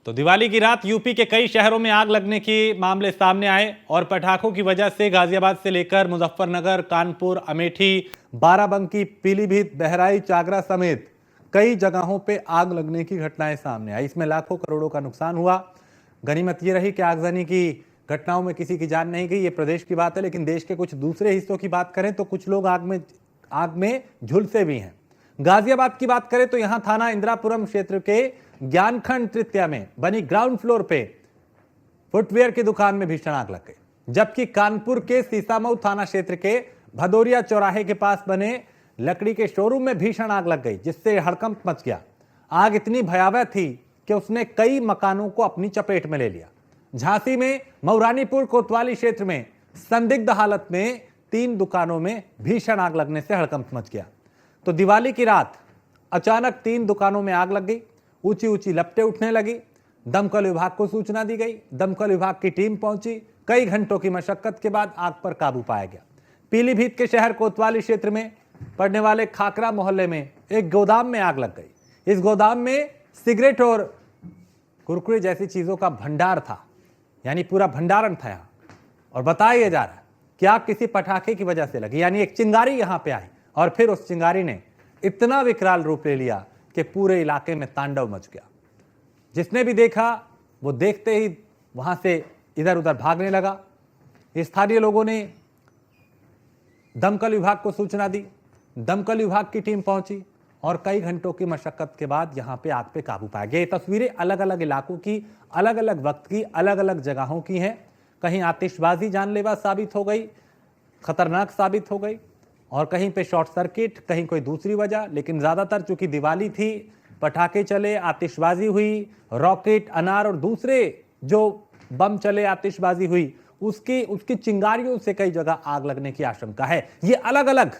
तो दिवाली की रात यूपी के कई शहरों में आग लगने के मामले सामने आए और पटाखों की वजह से गाजियाबाद से लेकर मुजफ्फरनगर, कानपुर, अमेठी, बाराबंकी, पीलीभीत, बहराइच, आगरा समेत कई जगहों पे आग लगने की घटनाएं सामने आई। इसमें लाखों करोड़ों का नुकसान हुआ। गनीमत ये रही कि आगजनी की घटनाओं में किसी की जान नहीं गई। ये प्रदेश की बात है, लेकिन देश के कुछ दूसरे हिस्सों की बात करें तो कुछ लोग आग में झुलसे भी हैं। गाजियाबाद की बात करें तो यहां थाना इंदिरापुरम क्षेत्र के ज्ञानखंड तृतीया में बनी ग्राउंड फ्लोर पे फुटवेयर की दुकान में भीषण आग लग गई। जबकि कानपुर के सीसामऊ थाना क्षेत्र के भदौरिया चौराहे के पास बने लकड़ी के शोरूम में भीषण आग लग गई, जिससे हड़कंप मच गया। आग इतनी भयावह थी कि उसने कई मकानों को अपनी चपेट में ले लिया। झांसी में मऊरानीपुर कोतवाली क्षेत्र में संदिग्ध हालत में 3 दुकानों में भीषण आग लगने से हड़कंप मच गया। तो दिवाली की रात अचानक 3 दुकानों में आग लग गई। ऊंची ऊंची लपटें उठने लगी। दमकल विभाग को सूचना दी गई। दमकल विभाग की टीम पहुंची। कई घंटों की मशक्कत के बाद आग पर काबू पाया गया। पीलीभीत के शहर कोतवाली क्षेत्र में पड़ने वाले खाकरा मोहल्ले में एक गोदाम में आग लग गई। इस गोदाम में सिगरेट और कुरकुरे जैसी चीजों का भंडार था, यानी पूरा भंडारण था यहां। और बताया जा रहा है कि आग किसी पटाखे की वजह से लगी, यानी एक चिंगारी यहां पे आई और फिर उस चिंगारी ने इतना विकराल रूप ले लिया कि पूरे इलाके में तांडव मच गया। जिसने भी देखा वो देखते ही वहां से इधर उधर भागने लगा। स्थानीय लोगों ने दमकल विभाग को सूचना दी। दमकल विभाग की टीम पहुंची और कई घंटों की मशक्कत के बाद यहां पे आग पे काबू पाया गया। ये तस्वीरें अलग अलग इलाकों की, अलग अलग वक्त की, अलग अलग जगहों की हैं। कहीं आतिशबाजी जानलेवा साबित हो गई, खतरनाक साबित हो गई, और कहीं पे शॉर्ट सर्किट, कहीं कोई दूसरी वजह। लेकिन ज्यादातर चूंकि दिवाली थी, पटाखे चले, आतिशबाजी हुई, रॉकेट, अनार और दूसरे जो बम चले, आतिशबाजी हुई, उसकी चिंगारियों से कई जगह आग लगने की आशंका है। ये अलग अलग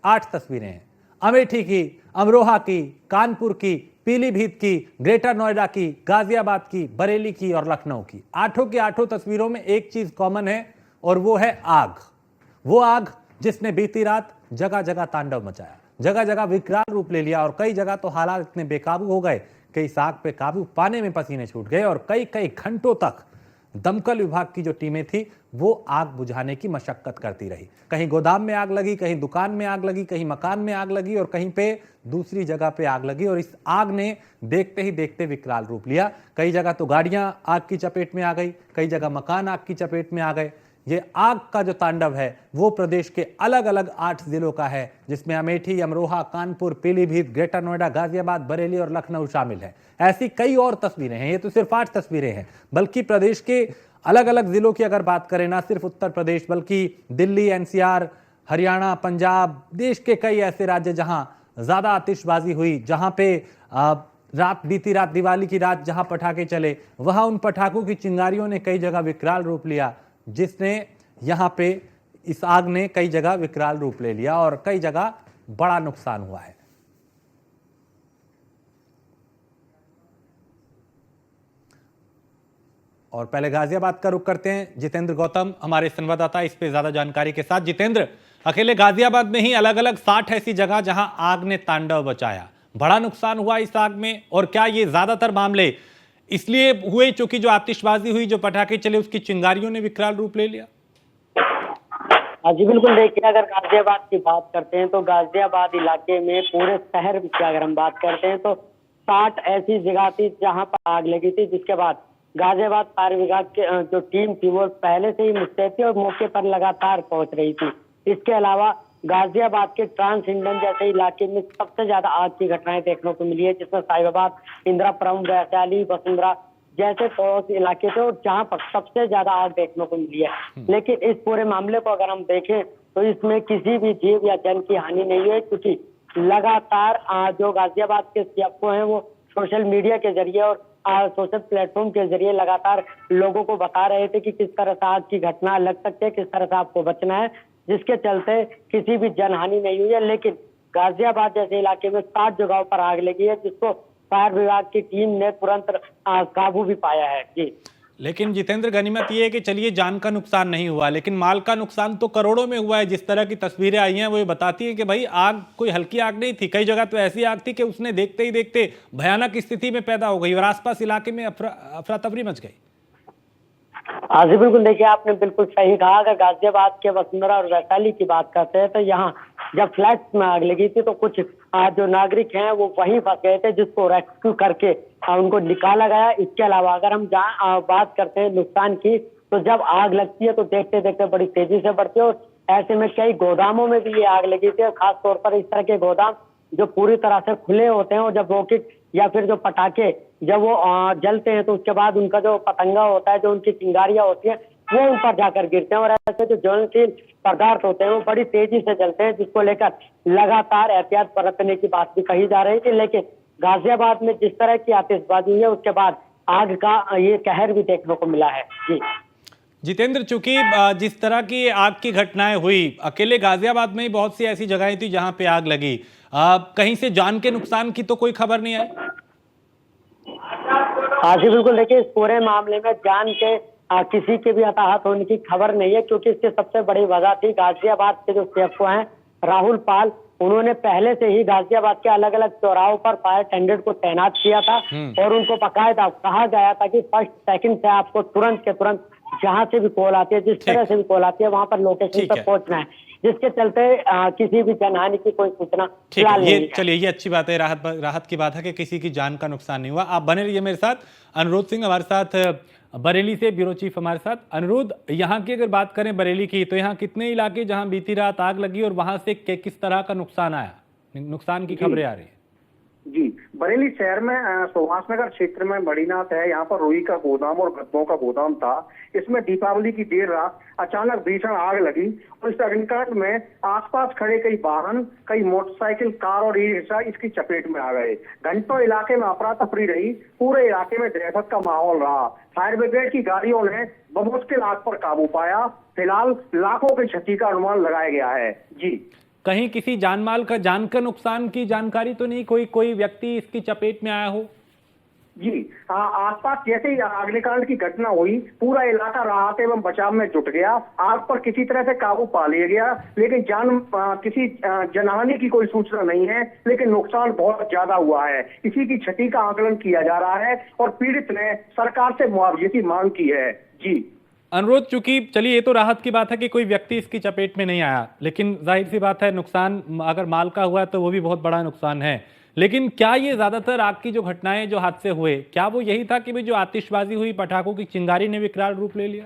8 तस्वीरें हैं। अमेठी की, अमरोहा की, कानपुर की, पीलीभीत की, ग्रेटर नोएडा की, गाजियाबाद की, बरेली की और लखनऊ की। 8 की 8 तस्वीरों में एक चीज कॉमन है और वो है आग। वो आग जिसने बीती रात जगह जगह तांडव मचाया, जगह जगह विकराल रूप ले लिया और कई जगह तो हालात इतने बेकाबू हो गए कि इस आग पे काबू पाने में पसीने छूट गए और कई कई घंटों तक दमकल विभाग की जो टीमें थी वो आग बुझाने की मशक्कत करती रही। कहीं गोदाम में आग लगी, कहीं दुकान में आग लगी, कहीं मकान में आग लगी और कहीं पे दूसरी जगह पे आग लगी। और इस आग ने देखते ही देखते विकराल रूप लिया। कई जगह तो गाड़ियां आग की चपेट में आ गई, कई जगह मकान आग की चपेट में आ गए। ये आग का जो तांडव है वो प्रदेश के अलग अलग 8 जिलों का है, जिसमें अमेठी, अमरोहा, कानपुर, पीलीभीत, ग्रेटर नोएडा, गाजियाबाद, बरेली और लखनऊ शामिल है। ऐसी कई और तस्वीरें हैं। ये तो सिर्फ 8 तस्वीरें हैं, बल्कि प्रदेश के अलग अलग जिलों की अगर बात करें, ना सिर्फ उत्तर प्रदेश बल्कि दिल्ली, एनसीआर, हरियाणा, पंजाब, देश के कई ऐसे राज्य जहां ज्यादा आतिशबाजी हुई, जहां पे बीती रात दिवाली की रात जहां पटाखे चले, वहां उन पटाखों की चिंगारियों ने कई जगह विकराल रूप लिया, जिसने यहां पे इस आग ने कई जगह विकराल रूप ले लिया और कई जगह बड़ा नुकसान हुआ है। और पहले गाजियाबाद का रुख करते हैं। जितेंद्र गौतम हमारे संवाददाता इस पे ज्यादा जानकारी के साथ। जितेंद्र, अकेले गाजियाबाद में ही अलग अलग 60 ऐसी जगह जहां आग ने तांडव मचाया, बड़ा नुकसान हुआ इस आग में। और क्या ये ज्यादातर मामले इसलिए हुए क्योंकि जो आतिशबाजी हुई, जो पटाखे चले, उसकी चिंगारियों ने विकराल रूप ले लिया? जी बिल्कुल, देखिए अगर गाजियाबाद की बात करते हैं तो गाजियाबाद इलाके में पूरे शहर की अगर हम बात करते हैं तो 60 ऐसी जगह थी जहां पर आग लगी थी, जिसके बाद गाजियाबाद फायर विभाग के जो टीम थी वो पहले से ही मुस्तैद थी और मौके पर लगातार पहुंच रही थी। इसके अलावा गाजियाबाद के ट्रांस इंडियन जैसे इलाके में सबसे ज्यादा आग की घटनाएं देखने को मिली है, जिसमें साहिबाबाद, इंदिरापुरम, वैशाली, वसुंधरा जैसे पड़ोस इलाके थे और जहां पर सबसे ज्यादा आग देखने को मिली है। लेकिन इस पूरे मामले को अगर हम देखें तो इसमें किसी भी जीव या जन की हानि नहीं है, क्योंकि लगातार जो गाजियाबाद के सीएफओ हैं वो सोशल मीडिया के जरिए और सोशल प्लेटफॉर्म के जरिए लगातार लोगों को बता रहे थे कि किस तरह से आग की घटना लग सकती है, किस तरह से आपको बचना है, जिसके चलते किसी भी जनहानि नहीं हुई है। लेकिन गाजियाबाद जैसे इलाके में 60 जगहों पर आग लगी है, जिसको फायर विभाग की टीम ने तुरंत काबू भी पाया है। जी लेकिन जितेंद्र, गनीमत ये है कि चलिए जान का नुकसान नहीं हुआ, लेकिन माल का नुकसान तो करोड़ों में हुआ है। जिस तरह की तस्वीरें आई हैं वो ये बताती हैं कि भाई आग कोई हल्की आग नहीं थी। कई जगह तो ऐसी आग थी कि उसने देखते ही देखते भयानक स्थिति में पैदा हो गई और आसपास इलाके में अफरा तफरी मच गई। हाँ जी बिल्कुल, देखिए आपने बिल्कुल सही कहा। अगर गाजियाबाद के वसुंधरा और वैशाली की बात करते हैं तो यहाँ जब फ्लैट में आग लगी थी तो कुछ जो नागरिक हैं वो वहीं फंस गए थे, जिसको रेस्क्यू करके उनको निकाला गया। इसके अलावा अगर हम बात करते हैं नुकसान की, तो जब आग लगती है तो देखते देखते बड़ी तेजी से बढ़ती है और ऐसे में कई गोदामों में भी ये आग लगी थी। और खासतौर पर इस तरह के गोदाम जो पूरी तरह से खुले होते हैं और जब रॉकेट या फिर जो पटाखे जब वो जलते हैं तो उसके बाद उनका जो पतंगा होता है, जो उनकी चिंगारियां होती है, वो ऊपर जाकर गिरते हैं और ऐसे जो ज्वलनशील पदार्थ होते हैं वो बड़ी तेजी से जलते हैं, जिसको लेकर लगातार एहतियात बरतने की बात भी कही जा रही थी। लेकिन गाजियाबाद में जिस तरह की आतिशबाजी हुई है उसके बाद आग का ये कहर भी देखने को मिला है। जी जितेंद्र, चूंकि जिस तरह की आग की घटनाएं हुई, अकेले गाजियाबाद में ही बहुत सी ऐसी जगहें थी जहां पे आग लगी, कहीं से जान के नुकसान की तो कोई खबर नहीं आई। हाँ जी बिल्कुल, देखिए इस पूरे मामले में जान के किसी के भी हताहत होने की खबर नहीं है, क्योंकि इसकी सबसे बड़ी वजह थी गाजियाबाद के जो सीएफओ हैं राहुल पाल, उन्होंने पहले से ही गाजियाबाद के अलग अलग चौराहों पर फायर टेंडेंट को तैनात किया था और उनको बाकायदा कहा गया था कि फर्स्ट सेकंड से आपको तुरंत के तुरंत जहां से भी कॉल आती है, जिस तरह से भी कॉल आती है, वहां पर लोकेशन पर पहुंचना है, जिसके चलते किसी भी जनहानि की कोई सूचना फिलहाल नहीं है। चलिए, ये अच्छी बात है, राहत की बात है कि किसी की जान का नुकसान नहीं हुआ। आप बने रहिए मेरे साथ। अनुरोध सिंह हमारे साथ बरेली से ब्यूरो चीफ हमारे साथ। अनुरोध, यहाँ की अगर बात करें बरेली की, तो यहाँ कितने इलाके जहाँ बीती रात आग लगी और वहां से किस तरह का नुकसान आया, नुकसान की खबरें आ रही है? जी, बरेली शहर में सुभाषनगर क्षेत्र में मणिनाथ है। यहाँ पर रुई का गोदाम और गद्दों का गोदाम था। इसमें दीपावली की देर रात अचानक भीषण आग लगी और इस अग्निकांड में आसपास खड़े कई वाहन, कई मोटरसाइकिल, कार और ई रिक्शा इसकी चपेट में आ गए। घंटों इलाके में अफरा तफरी रही, पूरे इलाके में दहशत का माहौल रहा। फायर ब्रिगेड की गाड़ियों ने बमुश्किल आग पर काबू पाया। फिलहाल लाखों की क्षति का अनुमान लगाया गया है। जी, कहीं किसी जानमाल का जान का नुकसान की जानकारी तो नहीं? कोई व्यक्ति इसकी चपेट में आया हो? जी, आसपास जैसे ही अग्निकांड की घटना हुई पूरा इलाका राहत एवं बचाव में जुट गया। आग पर किसी तरह से काबू पा लिया गया, लेकिन किसी जनहानि की कोई सूचना नहीं है, लेकिन नुकसान बहुत ज्यादा हुआ है। इसी की क्षति का आकलन किया जा रहा है और पीड़ित ने सरकार से मुआवजे की मांग की है। जी, अनुरोध, चूंकि चलिए ये तो राहत की बात है कि कोई व्यक्ति इसकी चपेट में नहीं आया, लेकिन जाहिर सी बात है नुकसान अगर माल का हुआ तो वो भी बहुत बड़ा नुकसान है। लेकिन क्या ये ज्यादातर आग की जो घटनाएं, जो हादसे हुए, क्या वो यही था कि भाई जो आतिशबाजी हुई, पटाखों की चिंगारी ने विकराल रूप ले लिया?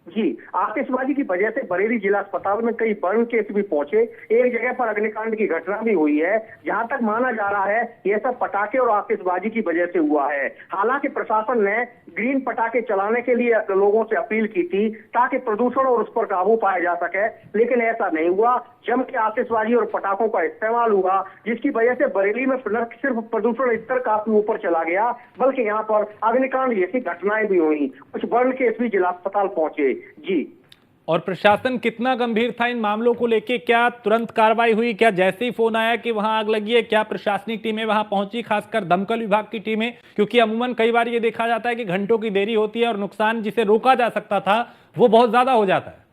जी, आतिशबाजी की वजह से बरेली जिला अस्पताल में कई बर्न केस भी पहुंचे। एक जगह पर अग्निकांड की घटना भी हुई है। जहां तक माना जा रहा है यह सब पटाखे और आतिशबाजी की वजह से हुआ है। हालांकि प्रशासन ने ग्रीन पटाखे चलाने के लिए लोगों से अपील की थी ताकि प्रदूषण और उस पर काबू पाया जा सके, लेकिन ऐसा नहीं हुआ। जम के आतिशबाजी और पटाखों का इस्तेमाल हुआ, जिसकी वजह से बरेली में न सिर्फ प्रदूषण स्तर काफी ऊपर चला गया, बल्कि यहाँ पर अग्निकांड जैसी घटनाएं भी हुई। कुछ बर्न केस भी जिला अस्पताल पहुंचे। जी, और प्रशासन कितना गंभीर था इन मामलों को लेके? क्या तुरंत कार्रवाई हुई? क्या जैसे ही फोन आया कि वहां आग लगी है, क्या प्रशासनिक टीमें वहां पहुंची, खासकर दमकल विभाग की टीमें? क्योंकि अमूमन कई बार ये देखा जाता है कि घंटों की देरी होती है और नुकसान जिसे रोका जा सकता था वो बहुत ज्यादा हो जाता है।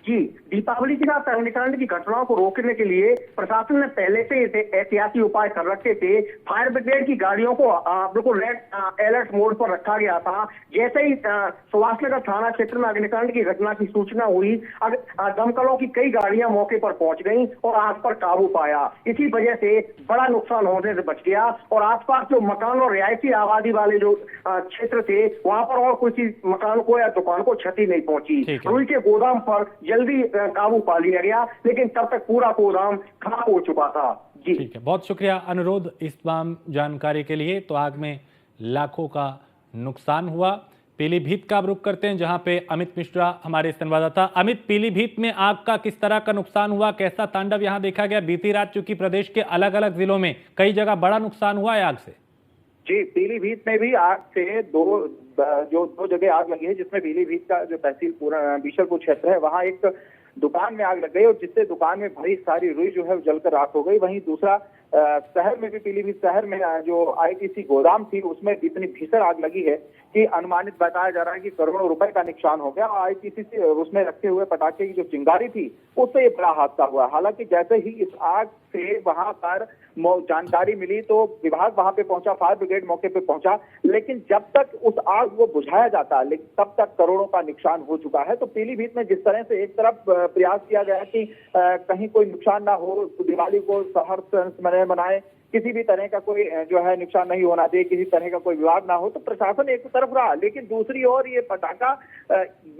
जी, दीपावली के साथ अग्निकांड की घटनाओं को रोकने के लिए प्रशासन ने पहले से एहतियाती उपाय कर रखे थे। फायर ब्रिगेड की गाड़ियों को बिल्कुल रेड अलर्ट मोड पर रखा गया था। जैसे ही सुभाषनगर थाना क्षेत्र में अग्निकांड की घटना की सूचना हुई, दमकलों की कई गाड़ियां मौके पर पहुंच गईं और आग पर काबू पाया। इसी वजह से बड़ा नुकसान होने से बच गया और आसपास जो मकान और रिहायशी आबादी वाले जो क्षेत्र थे वहां पर और किसी मकान को या दुकान को क्षति नहीं पहुंची। रुई के गोदाम पर जल्दी काबू पा लिया गया, लेकिन तब तक पूरा गोदाम खाक हो चुका था। जी, ठीक है, बहुत शुक्रिया अनुरोध इस तमाम जानकारी के लिए। तो आग में लाखों का नुकसान हुआ। पीलीभीत का रुख करते हैं, जहां पे अमित मिश्रा हमारे संवाददाता। अमित, पीलीभीत में आग का किस तरह का नुकसान हुआ, कैसा तांडव यहां देखा गया बीती रात? चूंकि प्रदेश के अलग अलग जिलों में कई जगह बड़ा नुकसान हुआ है आग से। जी, पीलीभीत में भी आग से दो जगह आग लगी है, जिसमें पीलीभीत का जो तहसील पूरा बीशलपुर क्षेत्र है वहां एक दुकान में आग लग गई और जिससे दुकान में भरी सारी रुई जो है जलकर राख हो गई। वहीं दूसरा शहर में भी, पीलीभीत शहर में जो आईटीसी गोदाम थी उसमें इतनी भीषण आग लगी है कि अनुमानित बताया जा रहा है कि करोड़ों रुपए का नुकसान हो गया। आईटीसी से उसमें रखे हुए पटाखे की जो चिंगारी थी उससे ये बड़ा हादसा हुआ। हालांकि जैसे ही इस आग से वहां पर जानकारी मिली तो विभाग वहां पे पहुंचा, फायर ब्रिगेड मौके पे पहुंचा, लेकिन जब तक उस आग को बुझाया जाता लेकिन तब तक करोड़ों का नुकसान हो चुका है। तो पीलीभीत में जिस तरह से एक तरफ प्रयास किया गया कि कहीं कोई नुकसान ना हो, तो दिवाली को शहर मनाए, किसी भी तरह का कोई जो है नुकसान नहीं होना दे, किसी तरह का कोई विवाद ना हो, तो प्रशासन एक तरफ रहा, लेकिन दूसरी ओर ये पटाखा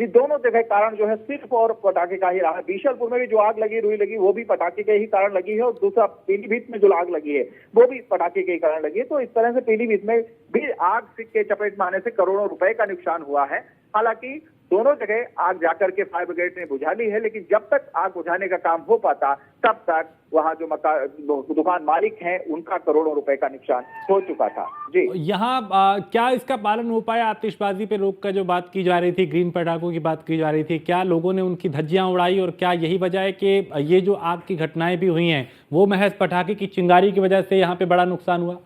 दोनों जगह कारण जो है सिर्फ और पटाखे का ही रहा है। बीशलपुर में भी जो आग लगी, रुई लगी, वो भी पटाखे के ही कारण लगी है, और दूसरा पीलीभीत में जो आग लगी है वो भी पटाखे के ही कारण लगी है। तो इस तरह से पीलीभीत में भी आग के चपेट में आने से करोड़ों रुपए का नुकसान हुआ है। हालांकि दोनों जगह आग जाकर के फायर ब्रिगेड ने बुझा ली है, लेकिन जब तक आग बुझाने का काम हो पाता तब तक वहां जो दुकान मालिक हैं उनका करोड़ों रुपए का नुकसान हो चुका था। जी, यहाँ क्या इसका पालन हो पाया? आतिशबाजी पे रोक का जो बात की जा रही थी, ग्रीन पटाखों की बात की जा रही थी, क्या लोगों ने उनकी धज्जियां उड़ाई? और क्या यही वजह है कि ये जो आग की घटनाएं भी हुई हैं वो महज पटाखे की चिंगारी की वजह से यहाँ पे बड़ा नुकसान हुआ?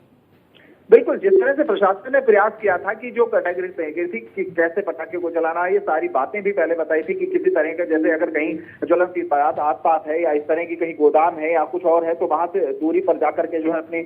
बिल्कुल, जिस तरह से प्रशासन ने प्रयास किया था कि जो कैटेगरी तय की थी कि कैसे पटाखे को जलाना है, ये सारी बातें भी पहले बताई थी कि किसी तरह का, जैसे अगर कहीं ज्वलनशील पदार्थ आसपास है या इस तरह की कहीं गोदाम है या कुछ और है तो वहां से दूरी पर जाकर के जो है अपनी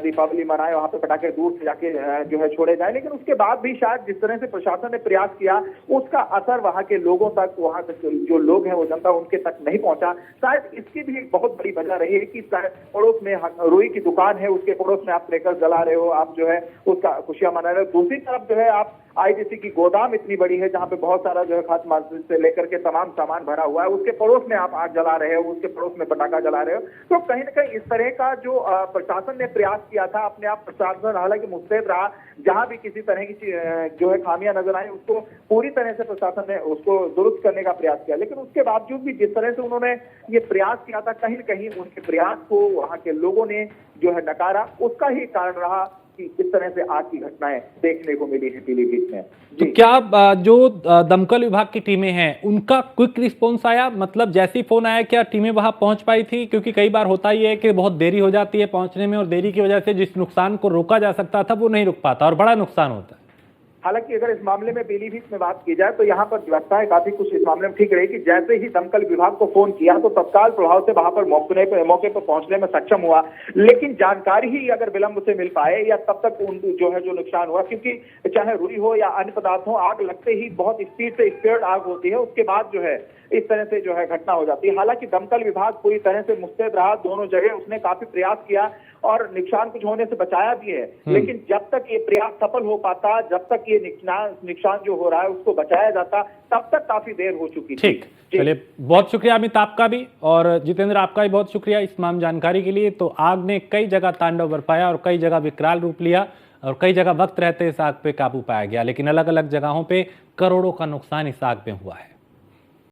दीपावली मनाए, वहां पे पटाखे दूर से जाके जो है छोड़े जाए। लेकिन उसके बाद भी शायद जिस तरह से प्रशासन ने प्रयास किया उसका असर वहां के लोगों तक, वहां तक जो लोग हैं वो जनता उनके तक नहीं पहुंचा। शायद इसकी भी एक बहुत बड़ी वजह रही है कि पड़ोस में रुई की दुकान है, उसके पड़ोस में आप क्रैकर जला रहे हो, आप जो है उसका खुशियां मना रहे हो। दूसरी तरफ जो है आप आईटीसी की गोदाम इतनी बड़ी है जहां पे बहुत सारा जो है खाद्य माल से लेकर के तमाम सामान भरा हुआ है, उसके पड़ोस में आप आग जला रहे हो, उसके पड़ोस में पटाखा जला रहे हो। तो कहीं ना कहीं इस तरह का जो प्रशासन ने प्रयास किया था, अपने आप प्रशासन हालांकि मुस्तैद रहा, जहां भी किसी तरह की जो है खामियां नजर आई उसको पूरी तरह से प्रशासन ने उसको दुरुस्त करने का प्रयास किया। लेकिन उसके बावजूद भी जिस तरह से उन्होंने ये प्रयास किया था, कहीं न कहीं उनके प्रयास को वहां के लोगों ने जो है नकारा। उसका ही कारण रहा कि इस तरह से आग की घटनाएं देखने को मिली है पीलीभीत में। तो क्या जो दमकल विभाग की टीमें हैं उनका क्विक रिस्पॉन्स आया? मतलब जैसे ही फोन आया क्या टीमें वहां पहुंच पाई थी? क्योंकि कई बार होता ही है कि बहुत देरी हो जाती है पहुंचने में, और देरी की वजह से जिस नुकसान को रोका जा सकता था वो नहीं रुक पाता और बड़ा नुकसान होता है। हालांकि अगर इस मामले में पीलीभीत में बात की जाए तो यहाँ पर व्यवस्थाएं काफी कुछ इस मामले में ठीक रही कि जैसे ही दमकल विभाग को फोन किया तो तत्काल प्रभाव से वहां पर मौके पर पहुंचने में सक्षम हुआ। लेकिन जानकारी ही अगर विलंब से मिल पाए या तब तक जो है जो नुकसान हुआ, क्योंकि चाहे रुई हो या अन्य पदार्थ हो, आग लगते ही बहुत स्पीड से स्प्रेड आग होती है, उसके बाद जो है इस तरह से जो है घटना हो जाती है। हालांकि दमकल विभाग पूरी तरह से मुस्तैद रहा, दोनों जगह उसने काफी प्रयास किया और नुकसान कुछ होने से बचाया भी है। लेकिन जब तक ये प्रयास सफल हो पाता, जब तक ये नुकसान जो हो रहा है उसको बचाया जाता, तब तक काफी देर हो चुकी थी। ठीक, चलिए बहुत शुक्रिया अमित आपका भी, और जितेंद्र आपका भी बहुत शुक्रिया इस तमाम जानकारी के लिए। तो आग ने कई जगह तांडव बरपाया और कई जगह विकराल रूप लिया और कई जगह वक्त रहते इस आग पे काबू पाया गया, लेकिन अलग अलग जगहों पे करोड़ों का नुकसान इस आग में हुआ है।